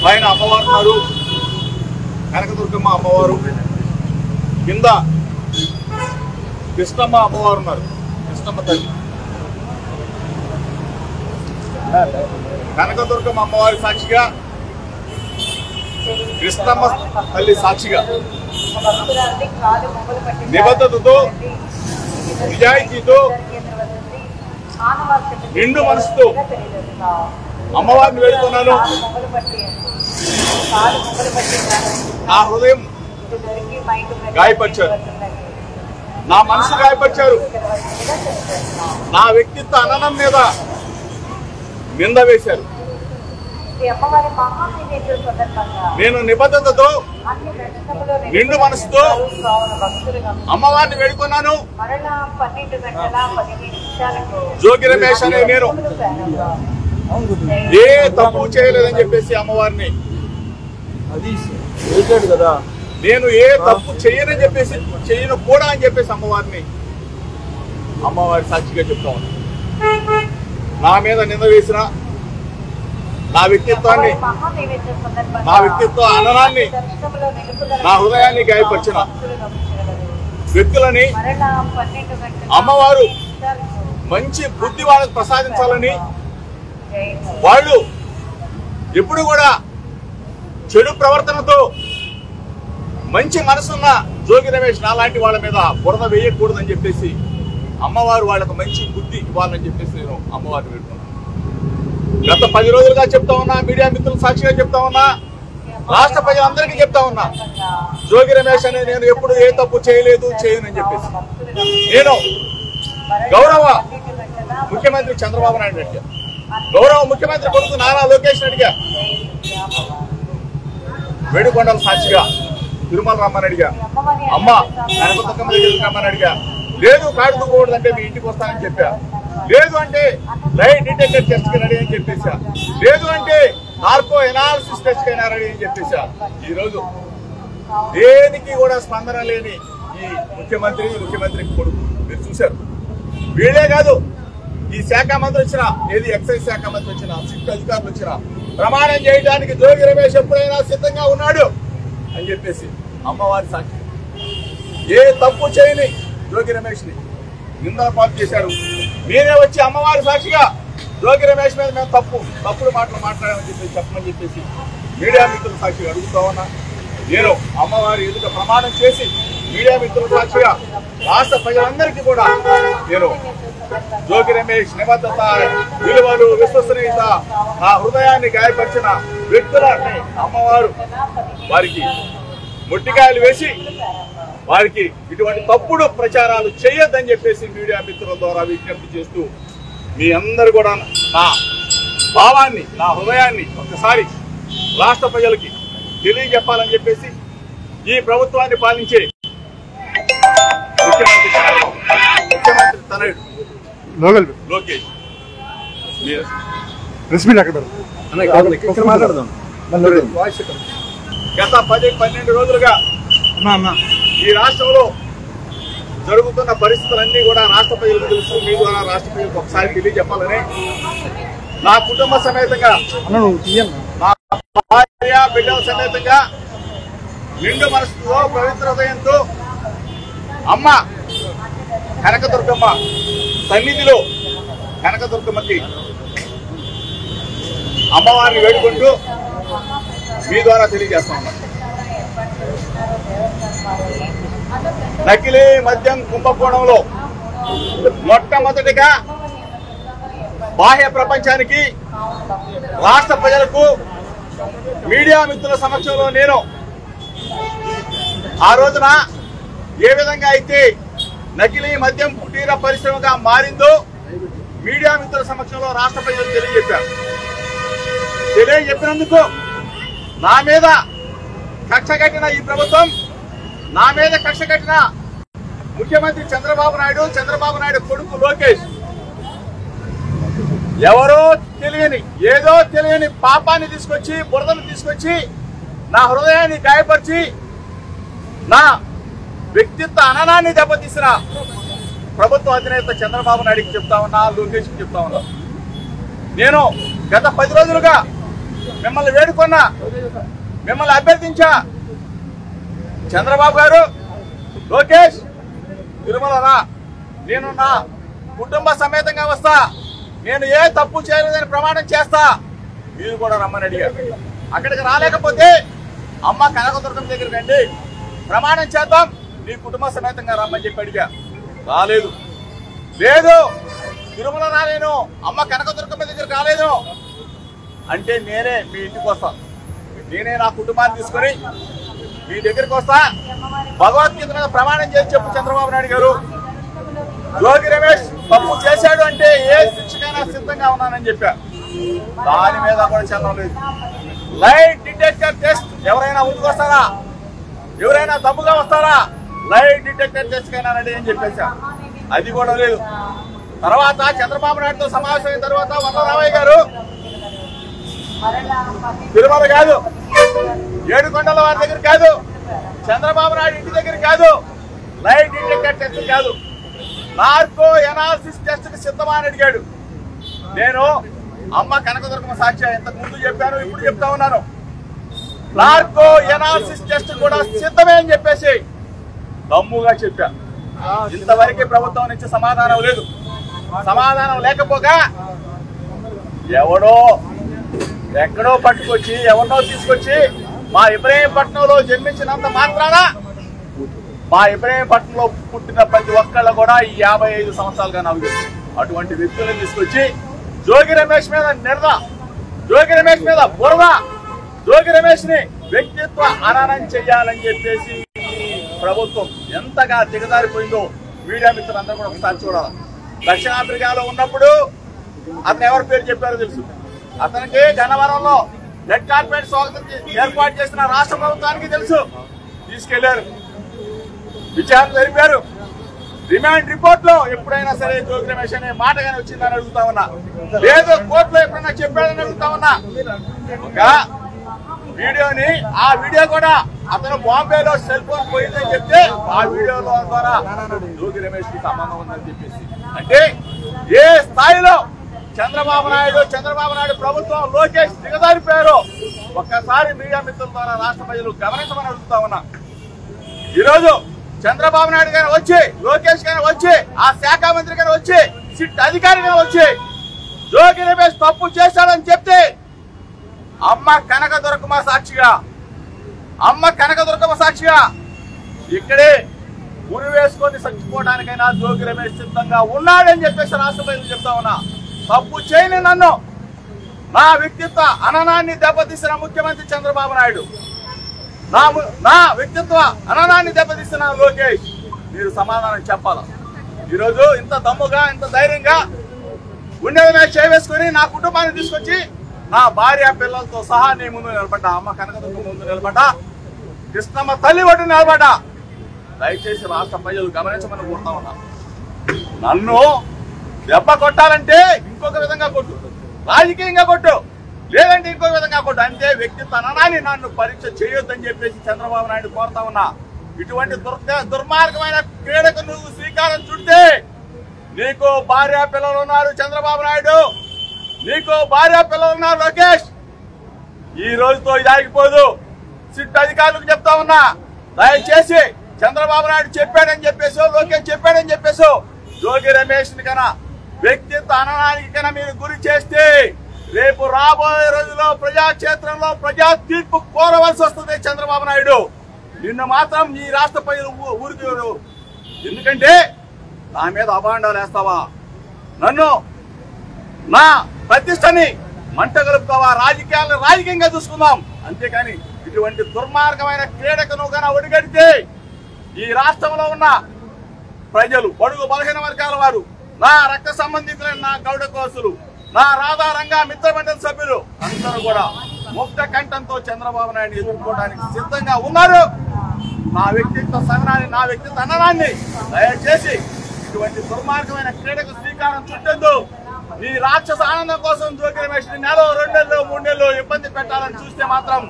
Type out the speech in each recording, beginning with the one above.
పైన అమ్మవారు ఉన్నారు, కనకదుర్గమ్మ అమ్మవారు, కింద కృష్ణమ్మ అమ్మవారు ఉన్నారు, కృష్ణమ్మ తల్లి. కనకదుర్గమ్మ అమ్మవారి సాక్షిగా, కృష్ణమ్మ తల్లి సాక్షిగా నిబద్ధతతో, నిజాయితీతో, నిండు మనసుతో అమ్మవారిని వేడుకున్నాను. నా హృదయం గాయపరిచారు, నా మనసు గాయపరిచారు, నా వ్యక్తిత్వ అననం మీద నింద వేశారు. నేను నిబద్ధతతో, నిండు మనసుతో అమ్మవారిని వేడుకున్నాను. జోగి రమేష్ అనే నేను ఏ తప్పు చేయలేదని చెప్పేసి అమ్మవారిని, నేను ఏ తప్పు చేయనని చెప్పేసి, చేయను కూడా అని చెప్పేసి అమ్మవారి సాక్షిగా చెప్తా ఉన్నా. నా మీద నింద వేసిన, నా వ్యక్తిత్వ అననాన్ని, నా హృదయాన్ని గాయపరిచిన వ్యక్తులని అమ్మవారు మంచి బుద్ధి వాళ్ళకు ప్రసాదించాలని, వాళ్ళు ఎప్పుడు కూడా చెడు ప్రవర్తనతో మంచి మనసున్న జోగి రమేష్ నాలాంటి వాళ్ళ మీద బురద వేయకూడదని చెప్పేసి అమ్మవారు వాళ్ళకు మంచి బుద్ధి ఇవ్వాలని చెప్పేసి నేను అమ్మవారిని వేడుకున్నాను. గత 10 రోజులుగా చెప్తా ఉన్నా, మీడియా మిత్రులు సాక్షిగా చెప్తా ఉన్నా, రాష్ట్ర ప్రజలందరికీ చెప్తా ఉన్నా, జోగి రమేష్ అనే నేను ఎప్పుడు ఏ తప్పు చేయలేదు, చేయనని చెప్పేసి నేను గౌరవ ముఖ్యమంత్రి చంద్రబాబు నాయుడు అడిగా, గౌరవ ముఖ్యమంత్రి కొడుకు నారా లోకేష్ అడిగా, వేడుకొండల సాక్షిగా తిరుమల రమ్మని అడిగా, అమ్మ కనకదుర్గమ్మ దగ్గరికి రమ్మని అడిగా. లేదు కాడు దువ్వకూడదంటే మీ ఇంటికి వస్తానని చెప్పా, లేదు అంటే లైట్ డిటెక్టర్ టెస్ట్ కి రెడీ అని చెప్పేసా, లేదు అంటే నార్కో ఎనాలిసిస్ టెస్ట్ కైనా రెడీ అని చెప్పేసా. ఈరోజు దేనికి కూడా స్పందన లేని ఈ ముఖ్యమంత్రి కొడుకు మీరు చూశారు. వీళ్ళే కాదు, ఈ శాఖ మంత్రి వచ్చిన, ఏది ఎక్సైజ్ శాఖ మంత్రి వచ్చిన, సిట్ అధికారులు వచ్చిన ప్రమాణం చేయడానికి జోగి రమేష్ ఎప్పుడైనా సిద్ధంగా ఉన్నాడు అని చెప్పేసి అమ్మవారి సాక్షి. ఏ తప్పు చేయని జోగి రమేష్ ని నిందల పాలు చేశారు. మీరే వచ్చి అమ్మవారి సాక్షిగా జోగి రమేష్ మీద మేము తప్పుడు మాటలు మాట్లాడామని చెప్పేసి చెప్పమని చెప్పేసి మీడియా మిత్రుల సాక్షిగా అడుగుతా ఉన్నా. నేను అమ్మవారి ఎదుట ప్రమాణం చేసి మీడియా మిత్రుల సాక్షిగా రాష్ట్ర ప్రజలందరికీ కూడా నేను జోగి రమేష్ నిబద్ధత, విలువలు, విశ్వసనీయత, నా హృదయాన్ని గాయపరిచిన వ్యక్తులని అమ్మవారు వారికి మొట్టికాయలు వేసి వారికి ఇటువంటి తప్పుడు ప్రచారాలు చేయొద్దని చెప్పేసి మీడియా మిత్రుల ద్వారా విజ్ఞప్తి చేస్తూ మీ అందరు కూడా నా భావాన్ని, నా హృదయాన్ని ఒకసారి రాష్ట్ర ప్రజలకి తెలియజెప్పాలని చెప్పేసి ఈ ప్రభుత్వాన్ని పాలించే ముఖ్యమంత్రి తనయుడు లోకేష్ గత 10-12 రోజులుగా ఈ రాష్ట్రంలో జరుగుతున్న పరిస్థితులన్నీ కూడా రాష్ట్ర ప్రజలకు తెలుసు. మీ ద్వారా రాష్ట్ర ప్రజలకు ఒకసారి తెలియజెప్పాలని నా కుటుంబ సమేతంగా, నా భార్య బిడ్డల సమేతంగా నిండు మనసుతో, పవిత్ర హృదయంతో అమ్మ కనకదుర్గమ్మ సన్నిధిలో కనకదుర్గమ్మకి అమ్మవారిని వేడుకుంటూ మీ ద్వారా తెలియజేస్తా ఉన్నాం. నకిలీ మద్యం కుంభకోణంలో మొట్టమొదటిగా బాహ్య ప్రపంచానికి, రాష్ట్ర ప్రజలకు, మీడియా మిత్రుల సమక్షంలో నేను ఆ రోజున ఏ విధంగా అయితే నకిలీ మద్యం కుటీర పరిశ్రమగా మారిందో మీడియా మిత్రుల సమక్షంలో రాష్ట్ర ప్రజలకు తెలియజెప్పినందుకు నా మీద కక్ష కట్టిన ఈ ప్రభుత్వం, నా మీద కక్ష కట్టిన ముఖ్యమంత్రి చంద్రబాబు నాయుడు కొడుకు లోకేష్ ఎవరో తెలియని, ఏదో తెలియని పాపాన్ని తీసుకొచ్చి, బురదను తీసుకొచ్చి నా హృదయాన్ని గాయపరిచి నా వ్యక్తిత్వ అననాన్ని దెబ్బతీసిన ప్రభుత్వ అధినేత చంద్రబాబు నాయుడికి చెప్తా ఉన్నా, లోకేష్కి చెప్తా ఉన్నా. నేను గత 10 రోజులుగా మిమ్మల్ని వేడుకున్నా, మిమ్మల్ని అభ్యర్థించా, చంద్రబాబు గారు, లోకేష్ తిరుమల రా, నేను నా కుటుంబ సమేతంగా వస్తా, నేను ఏ తప్పు చేయలేదని ప్రమాణం చేస్తా, మీరు కూడా రమ్మని అడిగారు. అక్కడికి రాలేకపోతే అమ్మ కనకదుర్గం దగ్గరికి రండి, ప్రమాణం చేద్దాం, నీ కుటుంబ సమేతంగా రమ్మని చెప్పి అడిగా. రాలేదు. లేదు తిరుమల రాలేను, అమ్మ కనకదుర్గమ్మ దగ్గరికి రాలేదు అంటే నేనే మీ ఇంటికి వస్తాను, నేనే నా కుటుంబాన్ని తీసుకొని మీ దగ్గరికి వస్తా, భగవద్గీత మీద ప్రమాణం చేసి చెప్పు చంద్రబాబు నాయుడు గారు, జోగి రమేష్ తప్పు చేశాడు అంటే ఏ శిక్షకైనా సిద్ధంగా ఉన్నానని చెప్పా. దాని మీద కూడా చదవం లేదు. లైట్ డిటెక్టర్ టెస్ట్ ఎవరైనా ముందుకు వస్తారా, ఎవరైనా తప్పుగా వస్తారా, లైట్ డిటెక్టర్ టెస్ట్ కైనా రెడీ అని చెప్పేశా. అది కూడా లేదు. తర్వాత చంద్రబాబు నాయుడుతో సమావేశమైన తర్వాత వల్లరామయ్య గారు తిరుమల కాదు, ఏడుకొండల వారి దగ్గర కాదు, చంద్రబాబు నాయుడు ఇంటి దగ్గర కాదు, లైట్ డిటెక్టర్ టెస్ట్ కాదు, నార్కో ఎనాలిసిస్ టెస్ట్ కి సిద్ధమా అని అడిగాడు. నేను అమ్మ కనకదుర్గమ్మ సాక్షి ఇంతకు ముందు చెప్పాను, ఇప్పుడు చెప్తా ఉన్నాను, నార్కో ఎనాలిసిస్ టెస్ట్ కూడా సిద్ధమే అని చెప్పేసి దమ్ముగా చెప్పా. ఇంతవరకు ప్రభుత్వం నుంచి సమాధానం లేదు. సమాధానం లేకపోగా ఎవడో ఎక్కడో పట్టుకొచ్చి ఎవరినో తీసుకొచ్చి మా ఇబ్రహీంపట్నంలో జన్మించినంత మాత్రాన మా ఇబ్రహీంపట్నంలో పుట్టిన ప్రతి ఒక్కళ్ళు కూడా ఈ 55 సంవత్సరాలుగా నవ్వు అటువంటి వ్యక్తులను తీసుకొచ్చి జోగి రమేష్ మీద నిరద, జోగి రమేష్ మీద బురద, జోగి రమేష్ ని వ్యక్తిత్వ హననం చెయ్యాలని చెప్పేసి ప్రభుత్వం ఎంతగా దిగజారిపోయిందో మీడియా మిత్రులందరూ కూడా ఒకసారి చూడాలి. దక్షిణాఫ్రికాలో ఉన్నప్పుడు అతను ఎవరి పేరు చెప్పారో తెలుసు. అతనికి గన్నవరంలో రెడ్ కార్పెట్ స్వాగతం ఏర్పాటు చేసిన రాష్ట్ర ప్రభుత్వానికి తెలుసు. తీసుకెళ్లారు, విచారణ జరిపారు. రిమాండ్ రిపోర్ట్ లో ఎప్పుడైనా సరే జోగి రమేష్ అనే మాట కానీ వచ్చిందని అడుగుతా ఉన్నా, లేదు కోర్టులో ఎప్పుడైనా చెప్పాడని అడుగుతా ఉన్నా. ఒక వీడియోని, ఆ వీడియో కూడా అతను బాంబేలో సెల్ ఫోన్ పోయిందని చెప్తే ఆ వీడియోలో ద్వారా జోగి రమేష్ కి సంబంధం ఉందని చెప్పేసి, అంటే ఏ స్థాయిలో చంద్రబాబు నాయుడు ప్రభుత్వం, లోకేష్ దిగజారిపోయారో ఒక్కసారి మీడియా మిత్రుల ద్వారా రాష్ట్ర ప్రజలు గమనించమని అడుగుతా ఉన్నా. ఈరోజు చంద్రబాబు నాయుడు గారు వచ్చి, లోకేష్ గారు వచ్చి, ఆ శాఖ మంత్రి గారు వచ్చి, సిట్ అధికారి గారు వచ్చి జోగి రమేష్ తప్పు చేశాడని చెప్తే అమ్మ కనకదుర్గమ్మ సాక్షిగా ఇక్కడే ఉరి వేసుకొని చచ్చిపోవడానికైనా జోగి రమేష్ సిద్ధంగా ఉన్నాడని చెప్పేసి రాష్ట్ర ప్రజలు చెప్తా ఉన్నా. తప్పు చేయని నన్ను, నా వ్యక్తిత్వ హననాన్ని దెబ్బతీసిన ముఖ్యమంత్రి చంద్రబాబు నాయుడు, నా వ్యక్తిత్వ హననాన్ని దెబ్బతీసిన లోకేష్, మీరు సమాధానం చెప్పాలి. ఈరోజు ఇంత దమ్ముగా, ఇంత ధైర్యంగా గుండెల మీద చేవేసుకుని నా కుటుంబాన్ని తీసుకొచ్చి నా భార్య పిల్లలతో సహా నీ ముందు నిలబడ్డా, అమ్మ కనకదుర్గమ్మ ముందు నిలబడ్డా, కృష్ణమ్మ తల్లి ఒడ్డు నిలబడ్డా. దయచేసి రాష్ట్ర ప్రజలు గమనించమని కోరుతా ఉన్నా. నన్ను దెబ్బ కొట్టాలంటే ఇంకొక విధంగా కొట్టు, రాజకీయంగా కొట్టు, లేదంటే ఇంకొక విధంగా కొట్టు, అంటే వ్యక్తిత్వ హననాన్ని నన్ను పరీక్ష చేయొద్దని చెప్పేసి చంద్రబాబు నాయుడు కోరుతా ఉన్నా. ఇటువంటి దుర్మార్గమైన క్రీడకు నువ్వు శ్రీకారం చుడితే నీకు భార్య పిల్లలు ఉన్నారు చంద్రబాబు నాయుడు, నీకు భార్య పిల్లలు ఉన్నారు లోకేష్. ఈ రోజుతో ఇది ఆగిపోదు. సిట్ అధికారులకు చెప్తా ఉన్నా, దయచేసి చంద్రబాబు నాయుడు చెప్పాడని చెప్పేసో, లోకేష్ చెప్పాడని చెప్పేసో జోగి రమేష్ ని కన్నా వ్యక్తిత్వ హననానికి కన్నా మీరు గురి చేస్తే రేపు రాబోయే రోజుల్లో ప్రజాక్షేత్రంలో ప్రజా తీర్పు కోరవలసి వస్తుంది చంద్రబాబు నాయుడు. నిన్ను మాత్రం ఈ రాష్ట్ర ప్రజలు ఊరుకోరు. ఎందుకంటే నా మీద అభాండాలు వేస్తావా, నన్ను నా ప్రతిష్టని మంట కలుపుతావా, రాజకీయాలను రాజకీయంగా చూసుకుందాం, అంతేకాని ఇటువంటి దుర్మార్గమైన క్రీడకు నువ్వు కన్నా ఒడిగడితే ఈ రాష్ట్రంలో ఉన్న ప్రజలు, బడుగు బలహీన వర్గాల వారు, నా రక్త సంబంధికులైన నా గౌడ కోసులు, నా రాధారంగా మిత్రమండలి సభ్యులు అందరూ కూడా ముక్త కంఠంతో చంద్రబాబు నాయుడు ఎదుర్కోవడానికి సిద్ధంగా ఉన్నారు. నా వ్యక్తిత్వ సహనాన్ని, నా వ్యక్తిత్వ హననాన్ని దయచేసి ఇటువంటి దుర్మార్గమైన క్రీడకు శ్రీకారం చుట్టొద్దు. ఈ రాక్షస ఆనందం కోసం జోగి రమేష్ నెల 2 నెలలు 3 నెలలు ఇబ్బంది పెట్టాలని చూస్తే మాత్రం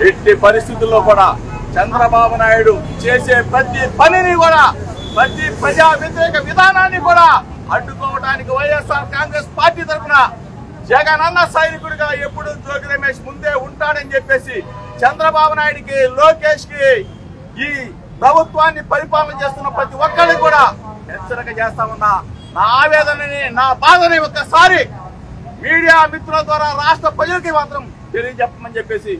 ఎట్టి పరిస్థితుల్లో కూడా చంద్రబాబు నాయుడు చేసే ప్రతి పనిని కూడా, ప్రతి ప్రజా వ్యతిరేక విధానాన్ని కూడా అడ్డుకోవడానికి వైఎస్ఆర్ కాంగ్రెస్ పార్టీ తరఫున జగనన్న సైనికుడిగా ఎప్పుడు జోగి రమేష్ ముందే ఉంటాడని చెప్పేసి చంద్రబాబు నాయుడికి, లోకేష్ కి, ఈ ప్రభుత్వాన్ని పరిపాలన చేస్తున్న ప్రతి ఒక్కరికి కూడా హెచ్చరిక చేస్తా ఉన్నా. నా ఆవేదనని, నా బాధని ఒక్కసారి మీడియా మిత్రుల ద్వారా రాష్ట్ర ప్రజలకి మాత్రం తెలియజెప్పమని చెప్పేసి